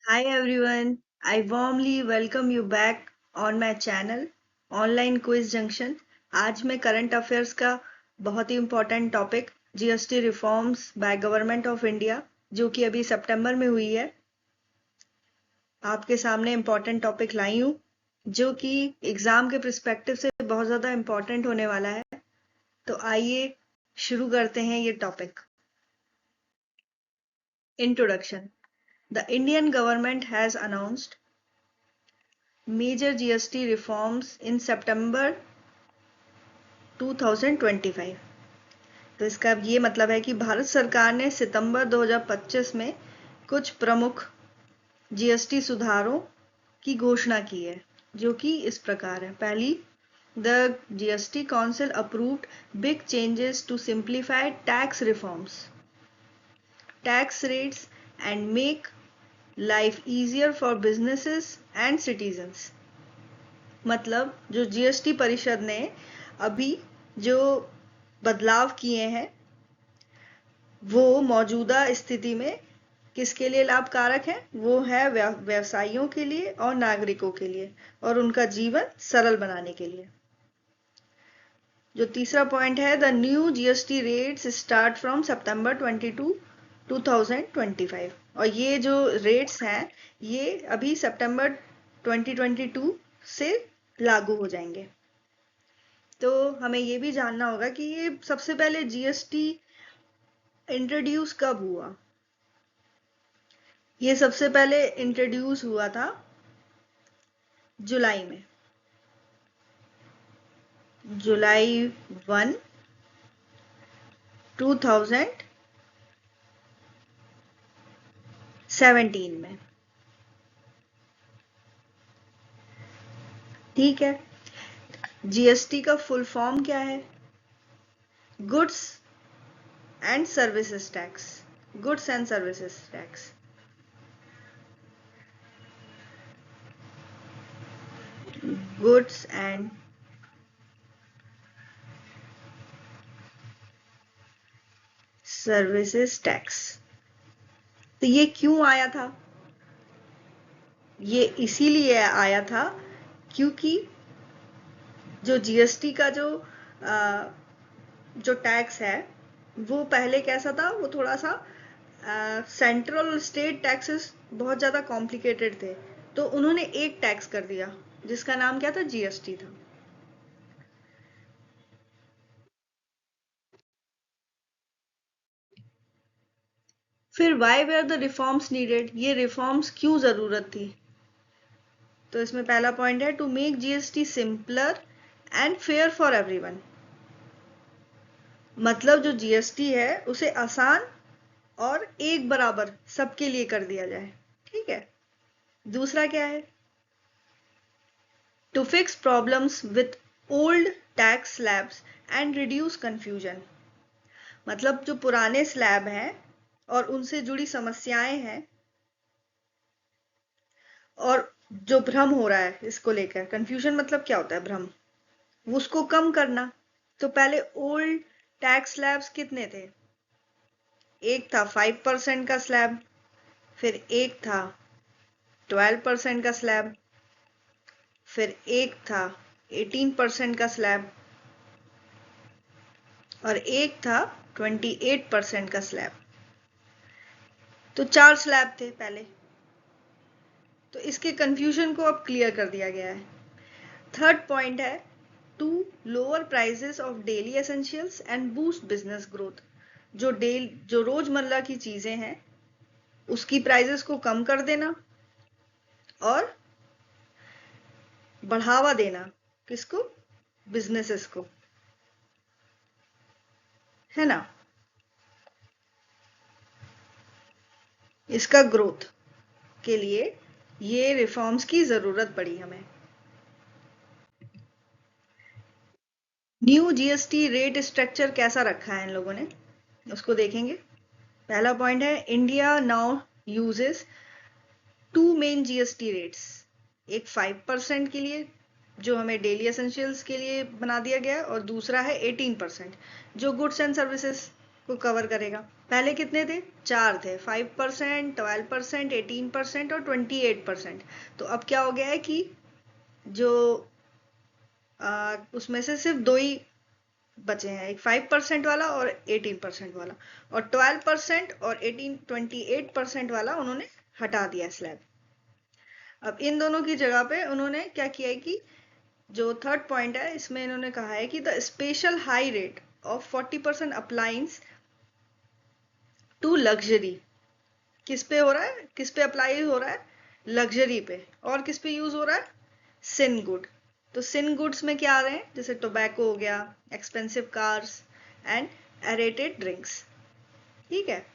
Hi everyone, I warmly welcome you back on my channel online quiz junction. आज मैं current affairs का बहुत ही important topic GST reforms by government of India जो कि अभी सितंबर में हुई है, आपके सामने इम्पोर्टेंट टॉपिक लाई हूँ जो कि एग्जाम के पर्सपेक्टिव से बहुत ज़्यादा इम्पोर्टेंट होने वाला है। तो आइए शुरू करते हैं ये topic. Introduction. The Indian government has announced major GST reforms in September 2025। तो इसका ये मतलब है कि भारत सरकार ने सितंबर 2025 में कुछ प्रमुख जीएसटी सुधारों की घोषणा की है जो कि इस प्रकार है। पहली, the GST council approved big changes to simplify tax reforms, tax rates and make life easier for businesses and citizens. मतलब जो जीएसटी परिषद ने अभी जो बदलाव किए हैं वो मौजूदा स्थिति में किसके लिए लाभकारक है? वो है व्यवसायियों के लिए और नागरिकों के लिए और उनका जीवन सरल बनाने के लिए। जो तीसरा पॉइंट है, the new GST rates start from September 22 2025। और ये जो रेट्स हैं ये अभी सितंबर 2022 से लागू हो जाएंगे। तो हमें ये भी जानना होगा कि ये सबसे पहले जीएसटी इंट्रोड्यूस कब हुआ। ये सबसे पहले इंट्रोड्यूस हुआ था जुलाई में, जुलाई 1, 2017 में। ठीक है, जीएसटी का फुल फॉर्म क्या है? Goods and services tax. Goods and services tax. Goods and services tax. तो ये क्यों आया था? ये इसीलिए आया था क्योंकि जो जीएसटी का जो टैक्स है वो पहले कैसा था? वो थोड़ा सा सेंट्रल और स्टेट टैक्सेस बहुत ज़्यादा कॉम्प्लिकेटेड थे, तो उन्होंने एक टैक्स कर दिया जिसका नाम क्या था? जीएसटी था। फिर why were the reforms needed? ये रिफॉर्म्स क्यों ज़रूरत थी? तो इसमें पहला पॉइंट है, to make GST simpler and fair for everyone. मतलब जो जीएसटी है उसे आसान और एक बराबर सबके लिए कर दिया जाए। ठीक है। दूसरा क्या है? To fix problems with old tax slabs and reduce confusion. मतलब जो पुराने स्लैब हैं और उनसे जुड़ी समस्याएं हैं और जो भ्रम हो रहा है इसको लेकर, कंफ्यूजन मतलब क्या होता है? भ्रम। उसको कम करना। तो पहले ओल्ड टैक्स स्लैब्स कितने थे? एक था 5% का स्लैब, फिर एक था 12% का स्लैब, फिर एक था 18% का स्लैब और एक था 28% का स्लैब। तो 4 स्लैब थे पहले। तो इसके कंफ्यूजन को अब क्लियर कर दिया गया है। थर्ड पॉइंट है, to lower prices of daily essentials and boost business growth. जो रोजमर्रा की चीजें हैं उसकी प्राइसेस को कम कर देना और बढ़ावा देना। किसको? बिजनेसेस को, है ना? इसका ग्रोथ के लिए ये रिफॉर्म्स की जरूरत पड़ी हमें। न्यू जीएसटी रेट स्ट्रक्चर कैसा रखा है इन लोगों ने, उसको देखेंगे। पहला पॉइंट है, India now uses 2 main GST rates. एक 5% के लिए जो हमें डेली एसेंशियल्स के लिए बना दिया गया है और दूसरा है 18% जो गुड्स एंड सर्विसेज को कवर करेगा। पहले कितने थे? 4 थे, 5%, 12%, 18% और 28%। तो अब क्या हो गया है कि जो उसमें से सिर्फ दो ही बचे हैं, एक 5% वाला और 18% वाला, और 12% और 28% वाला उन्होंने हटा दिया स्लैब। अब इन दोनों की जगह पे उन्होंने क्या किया है कि जो थर्ड पॉइंट है इसमें इन्होंने कहा है कि the special high rate of 40% applies to luxury. किस पे हो रहा है? किस पे अप्लाई हो रहा है? लग्जरी पे। और किस पे यूज हो रहा है? सिन गुड। तो सिन गुड्स में क्या आ रहे हैं? जैसे टोबैको हो गया, expensive cars and aerated drinks. ठीक है,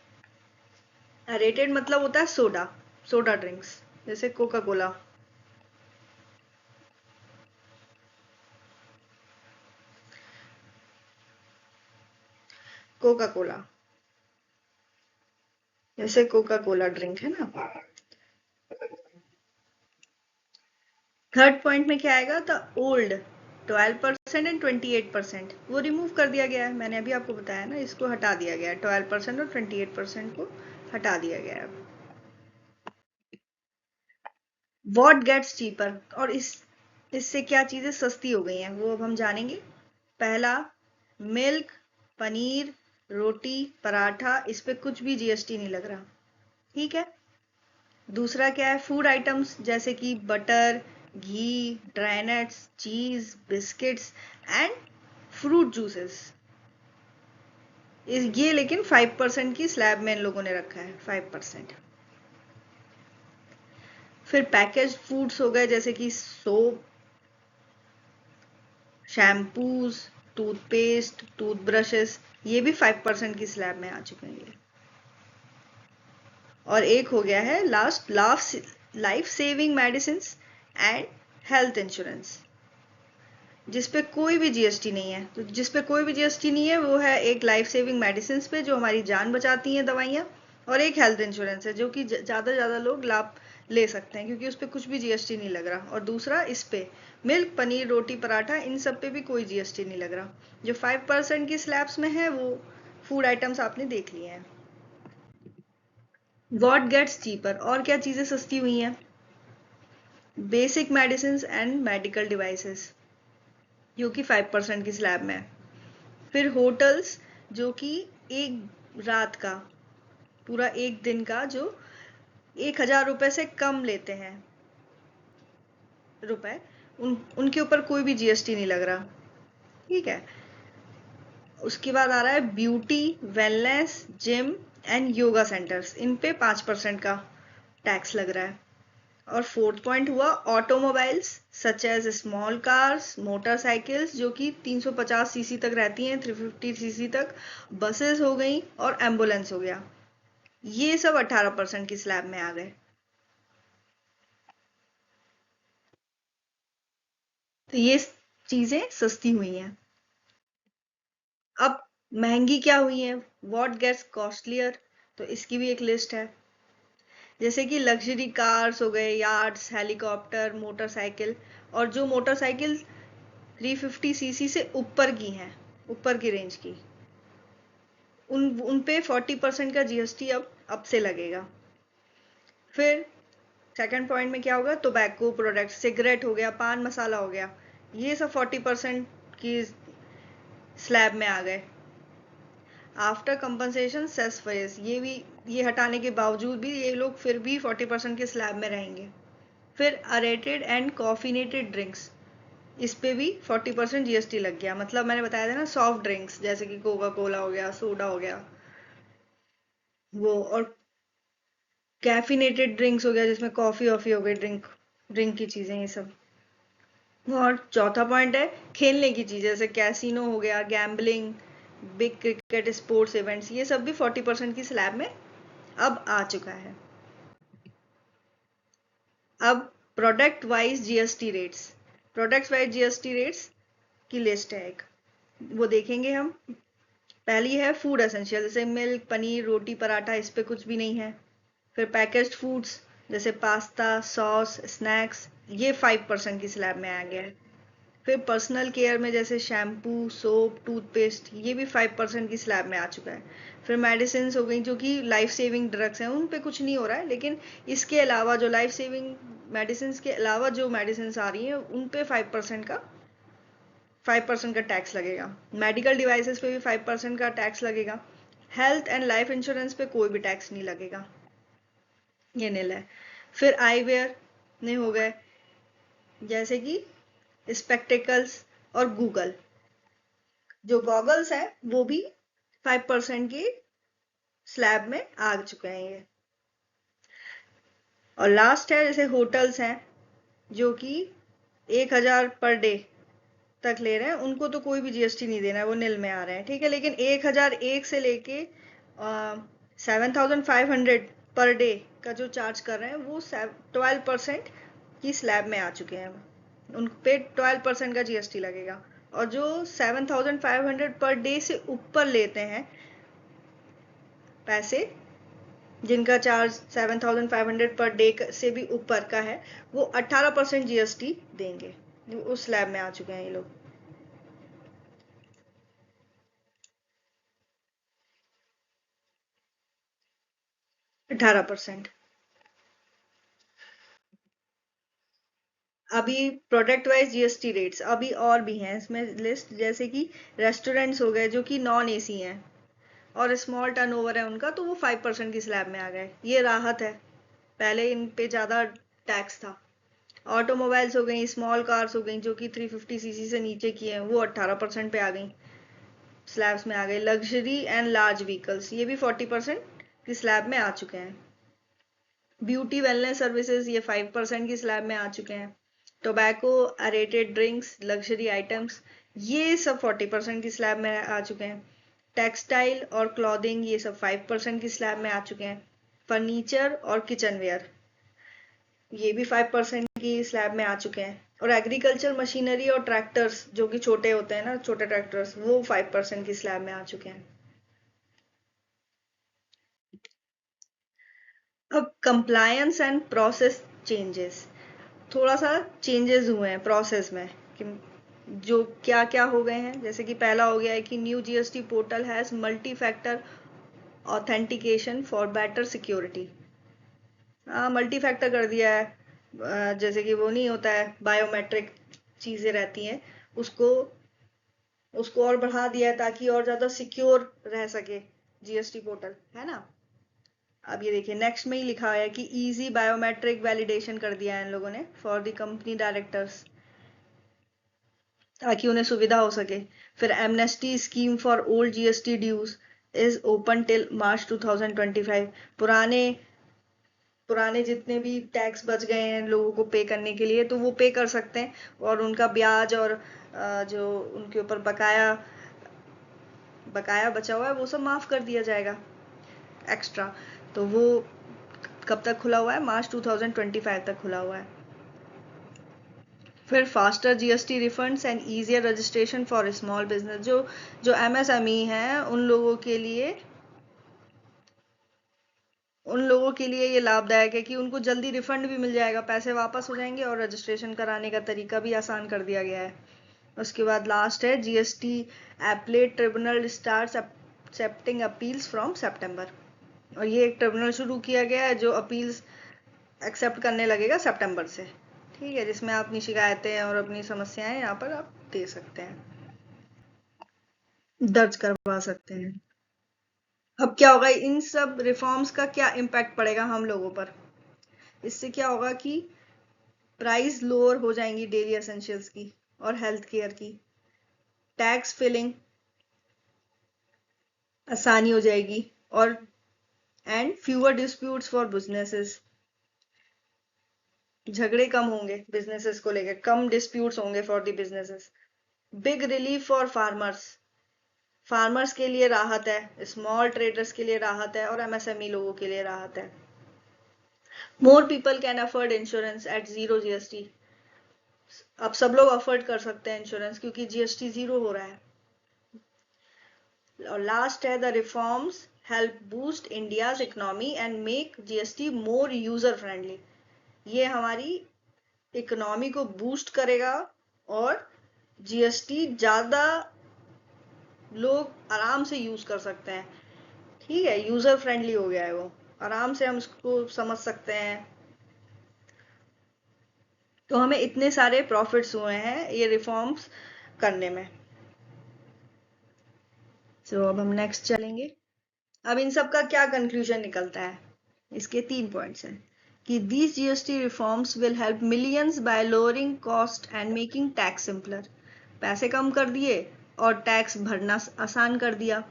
एरेटेड मतलब होता है सोडा, सोडा ड्रिंक्स, जैसे कोका कोला। कोका कोला, जैसे कोका कोला ड्रिंक है ना। थर्ड पॉइंट में क्या आएगा? द ओल्ड 12% एंड 28%, वो रिमूव कर दिया गया है। मैंने अभी आपको बताया ना, इसको हटा दिया गया है, 12% और 28% को हटा दिया गया है। वॉट गेट्स चीपर, और इससे क्या चीजें सस्ती हो गई हैं वो अब हम जानेंगे। पहला, मिल्क, पनीर, रोटी, पराठा, इस पे कुछ भी जीएसटी नहीं लग रहा। ठीक है। दूसरा क्या है? फूड आइटम्स जैसे कि बटर, घी, ड्राई नट्स, चीज, बिस्किट्स एंड फ्रूट जूसेस। ये लेकिन 5% की स्लैब में इन लोगों ने रखा है, 5%। फिर पैकेज फूड्स हो गए जैसे कि सोप, शैम्पूज, टूथपेस्ट, टूथब्रशेस, ये भी 5% की स्लैब में आ चुके हैं ये। और एक हो गया है last, life saving medicine and health insurance, जिसपे कोई भी जीएसटी नहीं है। तो जिसपे कोई भी जीएसटी नहीं है वो है एक लाइफ सेविंग मेडिसिन पे जो हमारी जान बचाती हैं दवाइयाँ, और एक हेल्थ इंश्योरेंस है जो कि ज़्यादा से ज़्यादा लोग लाभ ले सकते हैं क्योंकि उस पर कुछ भी जीएसटी नहीं लग रहा। और दूसरा इस पे मिल्क, पनीर, रोटी, पराठा, इन सब पे भी कोई जीएसटी नहीं लग रहा। जो 5% की स्लैब्स में है वो फूड आइटम्स आपने देख लिए हैं। वॉट गेट्स चीपर, और क्या चीज़ें सस्ती हुई हैं? Basic medicine and medical devices, जो कि 5% की स्लैब में है। फिर होटल्स, जो कि एक रात का, पूरा एक दिन का, जो 1,000 रुपए से कम लेते हैं रुपए, उनके ऊपर कोई भी जीएसटी नहीं लग रहा। ठीक है। उसके बाद आ रहा है beauty, wellness, gym and yoga centres, इन पे 5% का टैक्स लग रहा है। और फोर्थ पॉइंट हुआ automobiles such as small cars, motorcycles जो कि 350 सीसी तक रहती हैं, 350 सीसी तक, बसेस हो गई और एम्बुलेंस हो गया। ये सब 18% की स्लैब में आ गए। तो ये चीजें सस्ती हुई हैं। अब महंगी क्या हुई है? व्हाट गेट्स कॉस्टलियर, तो इसकी भी एक लिस्ट है। जैसे कि लग्जरी कार्स हो गए, यार्ड्स, हेलीकॉप्टर, मोटरसाइकिल, और जो मोटरसाइकिल 350 सीसी से ऊपर की हैं, ऊपर की रेंज की, उन पे 40% का जीएसटी अब से लगेगा। फिर सेकंड पॉइंट में क्या होगा? टोबैको प्रोडक्ट, सिगरेट हो गया, पान मसाला हो गया, ये सब 40% की स्लैब में आ गए। आफ्टर कंपनसेशन सेस फेस, ये हटाने के बावजूद भी ये लोग फिर भी 40% के स्लैब में रहेंगे। फिर अरेटेड एंड कॉफिनेटेड ड्रिंक्स, इस पे भी 40% जीएसटी लग गया। मतलब मैंने बताया था ना, सॉफ्ट ड्रिंक्स जैसे कि कोका कोला हो गया, सोडा हो गया, वो, और कैफिनेटेड ड्रिंक्स हो गया जिसमें कॉफी वॉफी हो गई, ड्रिंक ड्रिंक की चीजें, ये सब। और चौथा पॉइंट है खेलने की चीजें, जैसे कैसीनो हो गया, gambling, big cricket sports events, ये सब भी 40% की स्लैब में अब आ चुका है। अब product wise GST rates, product wise GST rates की लिस्ट है एक, वो देखेंगे हम। पहली है फूड एसेंशियल, जैसे मिल्क, पनीर, रोटी, पराठा, इस पे कुछ भी नहीं है। फिर पैकेज्ड फूड्स जैसे पास्ता, सॉस, स्नैक्स, ये 5% की स्लैब में आ गया है। फिर पर्सनल केयर में जैसे शैम्पू, सोप, टूथपेस्ट, ये भी 5% की स्लैब में आ चुका है। फिर मेडिसिन हो गई जो कि लाइफ सेविंग ड्रग्स हैं, उन पे कुछ नहीं हो रहा है, लेकिन इसके अलावा जो लाइफ सेविंग मेडिसिन के अलावा जो मेडिसिन आ रही हैं उन पे 5% का टैक्स लगेगा। मेडिकल डिवाइसेस पे भी 5% का टैक्स लगेगा। हेल्थ एंड लाइफ इंश्योरेंस पे कोई भी टैक्स नहीं लगेगा, ये नील है। फिर आईवेयर ने हो गए जैसे कि स्पेक्टिकल्स और गूगल, जो गॉगल्स है वो भी 5% की स्लैब में आ चुके हैं ये। और लास्ट है जैसे होटल्स हैं जो कि 1,000 पर डे तक ले रहे हैं, उनको तो कोई भी जीएसटी नहीं देना है, वो नील में आ रहे हैं, ठीक है। लेकिन 1,001 से लेके 7,500 पर डे का जो चार्ज कर रहे हैं वो 12% की स्लैब में आ चुके हैं, उन पे 12% का जीएसटी लगेगा। और जो 7,500 पर डे से ऊपर लेते हैं पैसे, जिनका चार्ज 7,500 पर डे से भी ऊपर का है, वो 18% जीएसटी देंगे, उस स्लैब में आ चुके हैं ये लोग। 18%। अभी प्रोडक्ट वाइज जीएसटी रेट्स अभी और भी हैं इसमें लिस्ट, जैसे कि रेस्टोरेंट्स हो गए जो कि नॉन एसी हैं और स्मॉल टर्नओवर है उनका, तो वो 5% की स्लैब में आ गए, ये राहत है। पहले इन पे ज्यादा टैक्स था। ऑटोमोबाइल्स हो गई, स्मॉल कार्स हो गई जो कि 350 सीसी से नीचे की हैं, वो 18% पे आ गई, स्लैब्स में आ गए। लग्जरी एंड लार्ज व्हीकल्स ये भी 40% की स्लैब में आ चुके हैं। ब्यूटी वेलनेस सर्विसेज ये 5% की स्लैब में आ चुके हैं। Tobacco, aerated drinks, luxury items ये सब 40% की स्लैब में आ चुके हैं। टेक्सटाइल और क्लॉथिंग ये सब 5% की स्लैब में आ चुके हैं। फर्नीचर और किचनवेयर ये भी 5% की स्लैब में आ चुके हैं। और एग्रीकल्चर मशीनरी और ट्रैक्टर्स जो कि छोटे होते हैं ना, छोटे ट्रैक्टर्स, वो 5% की स्लैब में आ चुके हैं। अब कंप्लायंस एंड प्रोसेस चेंजेस, थोड़ा सा चेंजेस हुए हैं प्रोसेस में कि जो क्या क्या हो गए हैं। जैसे कि पहला हो गया है कि new GST portal has multi factor authentication for better security. हाँ, मल्टी फैक्टर कर दिया है। जैसे कि वो नहीं होता है, बायोमेट्रिक चीजें रहती हैं, उसको उसको और बढ़ा दिया है ताकि और ज्यादा सिक्योर रह सके जीएसटी पोर्टल, है ना। अब ये देखिए नेक्स्ट में ही लिखा है कि इजी बायोमेट्रिक वैलिडेशन कर दिया है इन लोगों ने फॉर द कंपनी डायरेक्टर्स, ताकि उन्हें सुविधा हो सके। फिर amnesty scheme for old GST dues is open till March 2025। पुराने पुराने जितने भी टैक्स बच गए हैं लोगों को पे करने के लिए, तो वो पे कर सकते हैं, और उनका ब्याज और जो उनके ऊपर बकाया बकाया बचा हुआ है वो सब माफ कर दिया जाएगा एक्स्ट्रा। तो वो कब तक खुला हुआ है? मार्च 2025 तक खुला हुआ है। फिर faster GST refunds and easier registration for small business, जो जो एमएसएमई हैं उन लोगों के लिए ये लाभदायक है कि उनको जल्दी रिफंड भी मिल जाएगा, पैसे वापस हो जाएंगे, और रजिस्ट्रेशन कराने का तरीका भी आसान कर दिया गया है। उसके बाद लास्ट है GST appellate tribunal starts accepting appeals from सितंबर। और ये एक ट्रिब्यूनल शुरू किया गया है जो अपील्स एक्सेप्ट करने लगेगा सितंबर से, ठीक है, जिसमें आप अपनी शिकायतें और अपनी समस्याएं यहाँ पर आप दे सकते हैं, दर्ज करवा सकते हैं। अब क्या होगा, इन सब रिफॉर्म्स का क्या इम्पैक्ट पड़ेगा हम लोगों पर? इससे क्या होगा कि प्राइस लोअर हो जाएंगी डेली एसेंशियल्स की और हेल्थ केयर की। टैक्स फिलिंग आसानी हो जाएगी, और and fewer disputes for businesses, झगड़े कम होंगे बिजनेसेस को लेकर, कम डिस्प्यूट्स होंगे for the businesses. Big relief for farmers, farmers के लिए राहत है, स्मॉल ट्रेडर्स के लिए राहत है, और एमएसएमई लोगों के लिए राहत है। More people can afford insurance at zero GST, अब सब लोग अफोर्ड कर सकते हैं इंश्योरेंस क्योंकि जीएसटी जीरो हो रहा है। और लास्ट है the reforms help boost India's economy and make GST more user friendly, ये हमारी इकोनॉमी को बूस्ट करेगा और जीएसटी ज्यादा लोग आराम से यूज कर सकते हैं। ठीक है, यूजर फ्रेंडली हो गया है वो, आराम से हम इसको समझ सकते हैं। तो हमें इतने सारे प्रॉफिट्स हुए हैं ये रिफॉर्म्स करने में। अब हम नेक्स्ट चलेंगे। अब इन सब का क्या कंक्लूजन निकलता है? इसके 3 पॉइंट्स हैं कि these GST reforms will help millions bye lowering cost and making tax simpler. पैसे कम कर दिए और टैक्स भरना आसान कर दिया।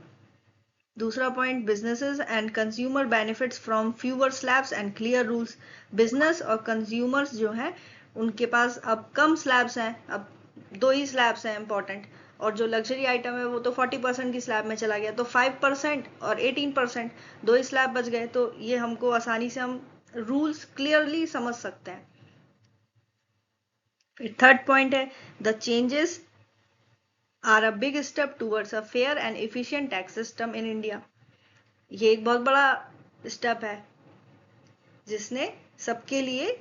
दूसरा point, businesses and consumer benefits from fewer slabs and clear rules. Business और कंज्यूमर्स जो हैं उनके पास अब कम स्लैब्स हैं, अब 2 ही स्लैब्स हैं इंपॉर्टेंट, और जो लग्जरी आइटम है वो तो 40% की स्लैब में चला गया, तो 5% और 18%, 2 ही स्लैब बच गए। तो ये हमको आसानी से हम रूल्स क्लियरली समझ सकते हैं। फिर थर्ड पॉइंट है, the changes are a big step towards a fair and efficient tax system in India. ये एक बहुत बड़ा स्टेप है जिसने सबके लिए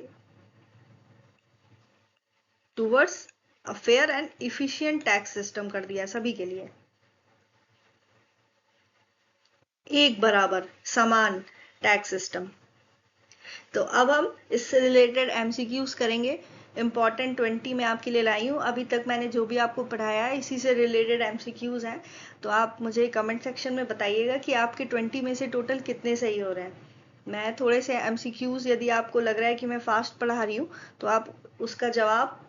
towards a fair and efficient tax system कर दिया सभी के लिए, एक बराबर समान टैक्स सिस्टम। तो अब हम इससे रिलेटेड एमसीक्यूज करेंगे। इम्पॉर्टेंट 20 में आपके लिए लाई हूँ। अभी तक मैंने जो भी आपको पढ़ाया है इसी से रिलेटेड एमसीक्यूज हैं। तो आप मुझे कमेंट सेक्शन में बताइएगा कि आपके 20 में से टोटल कितने सही हो रहे हैं। मैं थोड़े से एमसीक्यूज, यदि आपको लग रहा है कि मैं फास्ट पढ़ा रही हूँ तो आप उसका जवाब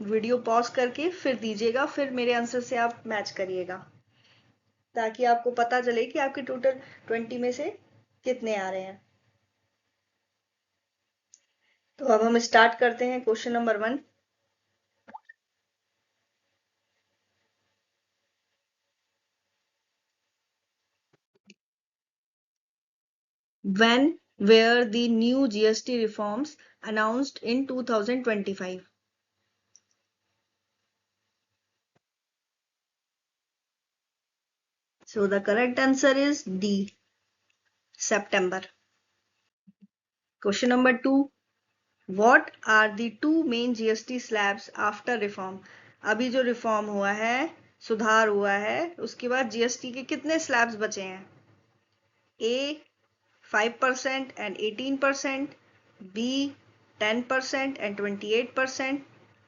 वीडियो पॉज करके फिर दीजिएगा, फिर मेरे आंसर से आप मैच करिएगा, ताकि आपको पता चले कि आपके टोटल 20 में से कितने आ रहे हैं। तो अब हम स्टार्ट करते हैं question number 1। When were the new GST reforms announced in 2025? So the correct answer is D, September. Question number 2. What are the two main GST slabs after reform? अभी जो रिफॉर्म हुआ है, सुधार हुआ है, उसके बाद जीएसटी के कितने स्लैब्स बचे हैं? A 5% and 18%, B 10% and 28%,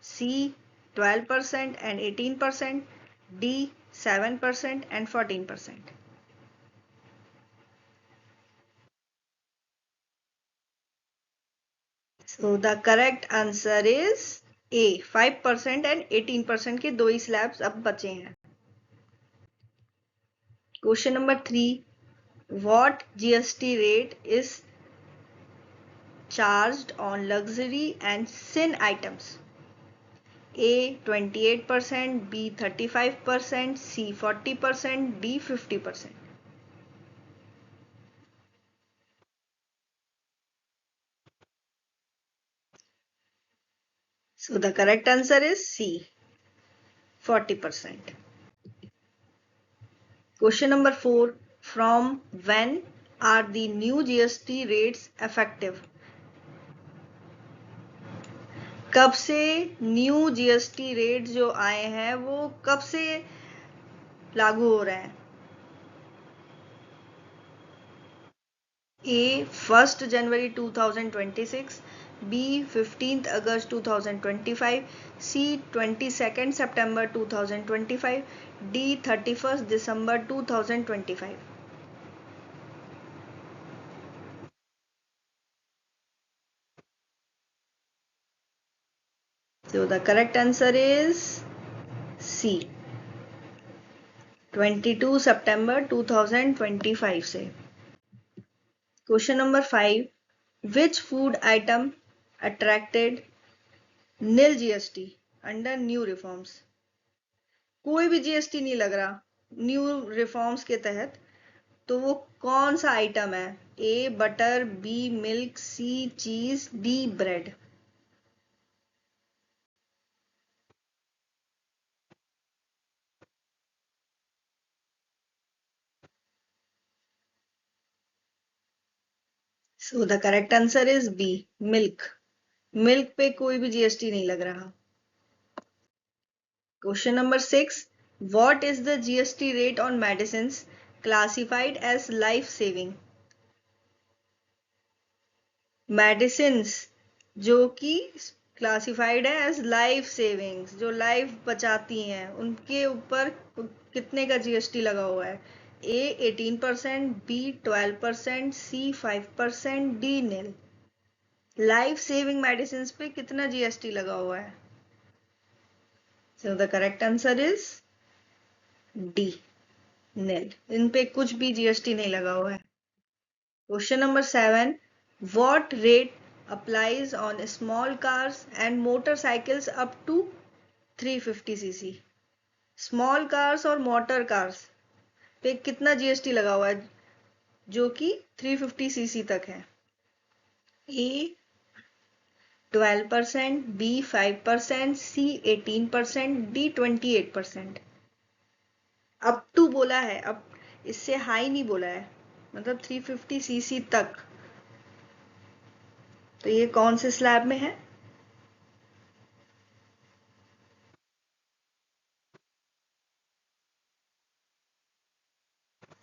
C 12% and 18%, D 7% and 14%. So the correct answer is A, 5% and 18% के 2 ही स्लैब्स अब बचे हैं। Question number 3. What GST rate is charged on luxury and sin items? A 28%, B 35%, C 40%, D 50%. So the correct answer is C, 40%. Question number 4. From when are the new GST rates effective? कब से new GST rate जो आए हैं वो कब से लागू हो रहे हैं? A 1st January 2026, B 15th August 2025, C 22nd September 2025, D 31st December 2025. So the correct answer is C, 22 September 2025 से। Question number 5. Which food item attracted nil GST under new reforms? कोई भी जीएसटी नहीं लग रहा new reforms के तहत, तो वो कौन सा आइटम है? A butter, B milk, C cheese, D bread. So the correct answer is B, milk. Milk पे कोई भी जीएसटी नहीं लग रहा। Question number 6. What is the GST rate on medicines classified as life saving? Medicines जो कि classified है as life savings, जो लाइफ बचाती हैं, उनके ऊपर कितने का जीएसटी लगा हुआ है? A 18%, B 12%, C 5%, D nil. Life saving medicine पे कितना जीएसटी लगा हुआ है? So the correct answer is D, nil. इन पे कुछ भी जीएसटी नहीं लगा हुआ है। Question number 7. What rate applies on small cars and motorcycles up to 350 cc? Small cars और मोटर कार्स पे कितना जीएसटी लगा हुआ है जो कि 350 सीसी तक है? A 12%, B 5%, C 18%, D 28%। Up to बोला है, अब इससे हाई नहीं बोला है, मतलब 350 सीसी तक। तो ये कौन से स्लैब में है?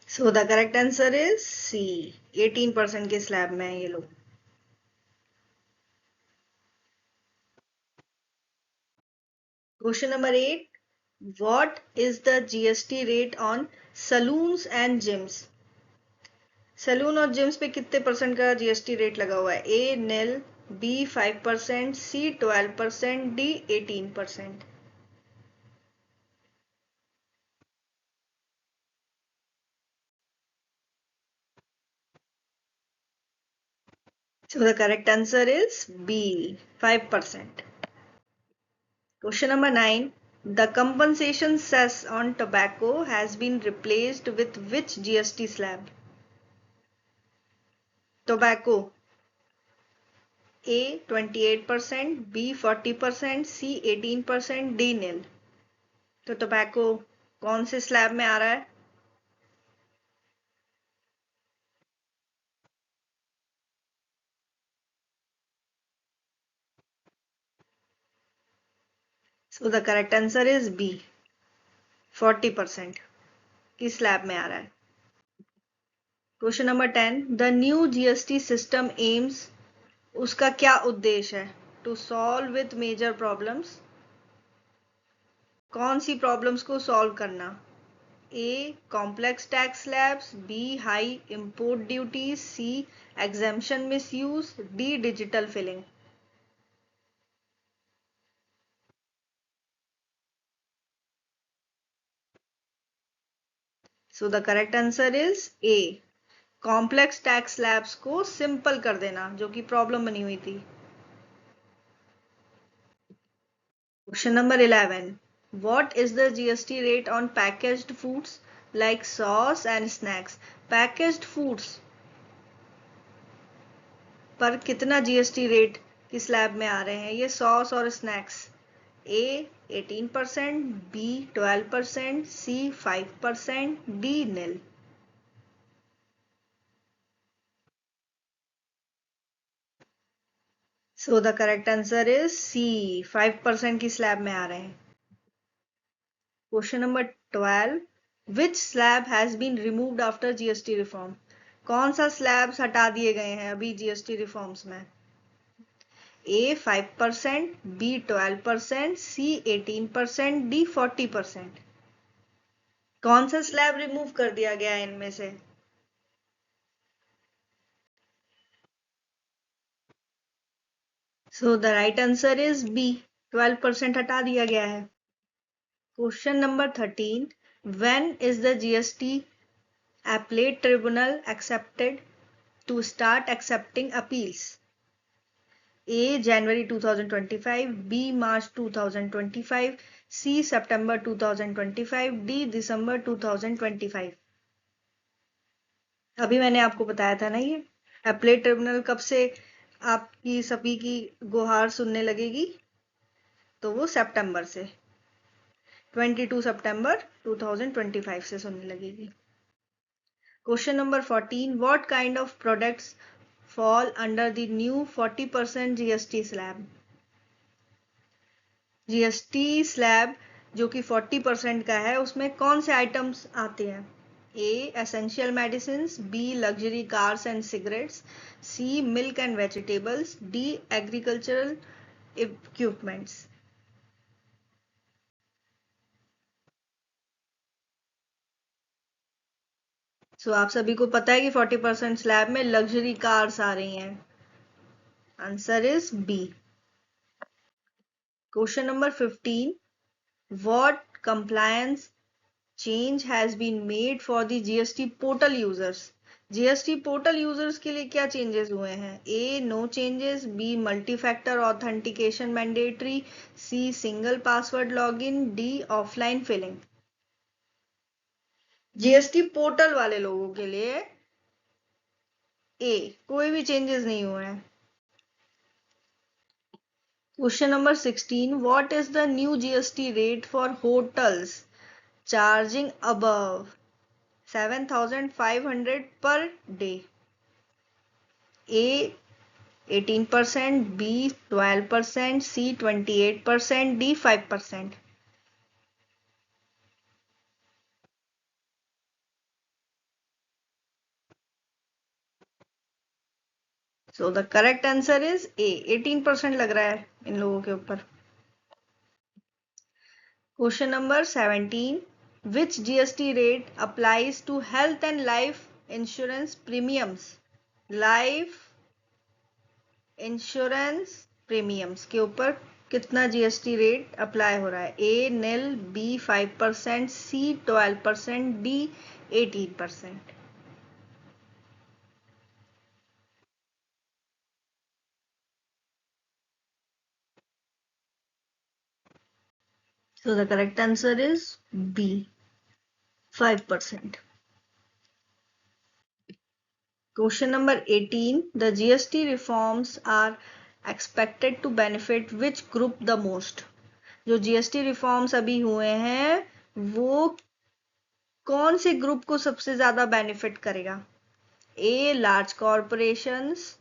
So the correct answer is C, 18% के स्लैब में है ये लोग। Question number 8. What is the GST rate on saloons and gyms? Saloon और जिम्स पे कितने परसेंट का जीएसटी रेट लगा हुआ है? A nil, B 5%, C 12%, D 18%। So the correct answer is B, 5%. Question number 9. The compensation cess on tobacco has been replaced with which GST slab? Tobacco. A 28%, B 40%, C 18%, D nil. तो tobacco कौन से slab में आ रहा है? So the correct answer is B, 40% की slab में आ रहा है। Question number 10. The new GST system aims, उसका क्या उद्देश्य है? To solve with major problems. कौन सी प्रॉब्लम्स को सॉल्व करना? A complex tax slabs, B high import duties, C exemption misuse, D digital filing. So the correct answer is A, complex tax slabs को simple कर देना, जो कि problem बनी हुई थी। Question number 11. What is the GST rate on packaged foods like sauce and snacks? Packaged foods पर कितना जीएसटी रेट की स्लैब में आ रहे हैं ये सॉस और snacks? A 18%, B 12%, C 5%, D nil. So the correct answer is C, 5% की स्लैब में आ रहे हैं। Question number 12. Which slab has been removed after GST reform? कौन सा स्लैब्स हटा दिए गए हैं अभी जीएसटी रिफॉर्म्स में? ए 5%, बी 12%, सी 18%, डी 40%। कौन सा स्लैब रिमूव कर दिया गया है इनमें से? So the right answer is B, 12% हटा दिया गया है। Question number 13. When is the GST appellate tribunal accepted to start accepting appeals? A January 2025, B March 2025, C September 2025, D December 2025। अभी मैंने आपको बताया था ना, ये एप्लेट ट्रिब्यूनल कब से आपकी सभी की गुहार सुनने लगेगी? तो वो सितंबर से, 22 सितंबर 2025 से सुनने लगेगी। Question number 14. What kind of products fall under the new 40% GST slab? GST slab जो कि 40% का है, उसमें कौन से आइटम्स आते हैं? A essential medicine, B luxury cars and cigarettes, C milk and vegetables, D agricultural equipments. So आप सभी को पता है कि 40% स्लैब में लग्जरी कार्स आ रही हैं। Answer is B. Question number 15, what compliance change has been made for the GST portal users? GST portal users के लिए क्या चेंजेस हुए हैं? A no changes, B multi factor authentication mandatory, C single password login, D offline filing. GST portal वाले लोगों के लिए ए कोई भी चेंजेस नहीं हुए हैं। Question number 16, what is the new GST rate for hotels charging above 7,500 per day? A 18%, B 12%, C 28%, D 5%. So the correct answer is A 18% लग रहा है इन लोगों के ऊपर। Question number 17, which GST rate applies to health and life insurance premiums? Life insurance premiums के ऊपर कितना GST rate apply हो रहा है? A nil, B 5%, C 12%, D 18%। So the correct answer is B 5%. Question number 18, the GST reforms are expected to benefit which group the most? जो GST reforms अभी हुए हैं वो कौन से ग्रुप को सबसे ज्यादा बेनिफिट करेगा? A large corporations,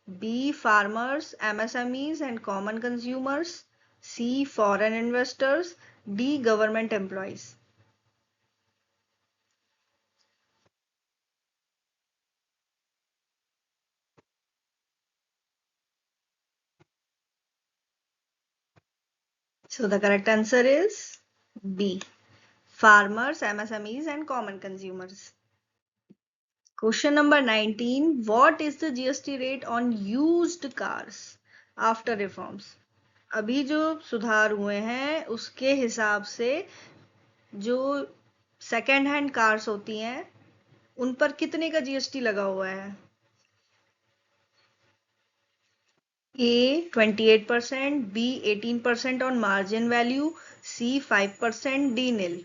B farmers, MSMEs and common consumers, C foreign investors, D government employees. So the correct answer is B, farmers, MSMEs and common consumers. Question number 19, what is the GST rate on used cars after reforms? अभी जो सुधार हुए हैं उसके हिसाब से जो second hand cars होती हैं उन पर कितने का जीएसटी लगा हुआ है? A 28%, B 18% on margin value, C 5%, D nil.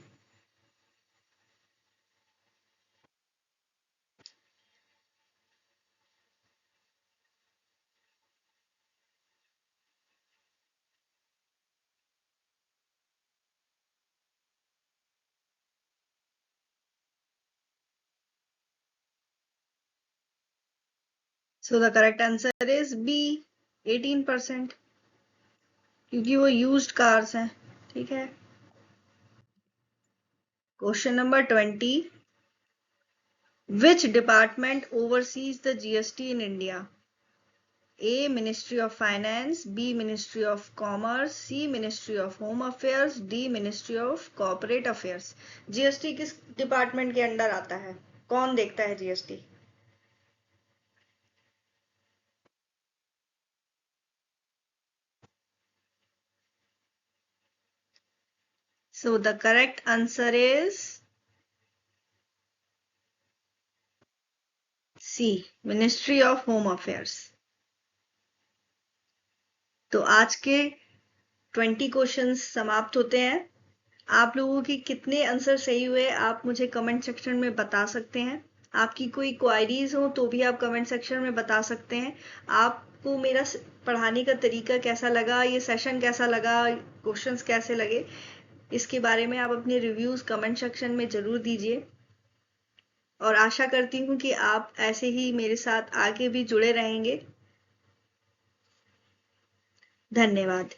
So the correct answer is B 18%, क्योंकि वो यूज्ड कार्स हैं। ठीक है। Question number 20, which department oversees the GST in India? A Ministry of Finance, B Ministry of Commerce, C Ministry of Home Affairs, D Ministry of Corporate Affairs. GST किस department के under आता है? कौन देखता है GST? So the correct answer is C Ministry of Home Affairs. तो आज के 20 क्वेश्चंस समाप्त होते हैं। आप लोगों के कितने आंसर सही हुए आप मुझे कमेंट सेक्शन में बता सकते हैं। आपकी कोई क्वायरीज हो तो भी आप कमेंट सेक्शन में बता सकते हैं। आपको मेरा पढ़ाने का तरीका कैसा लगा, ये सेशन कैसा लगा, क्वेश्चंस कैसे लगे, इसके बारे में आप अपने रिव्यूज कमेंट सेक्शन में जरूर दीजिए और आशा करती हूँ कि आप ऐसे ही मेरे साथ आगे भी जुड़े रहेंगे। धन्यवाद।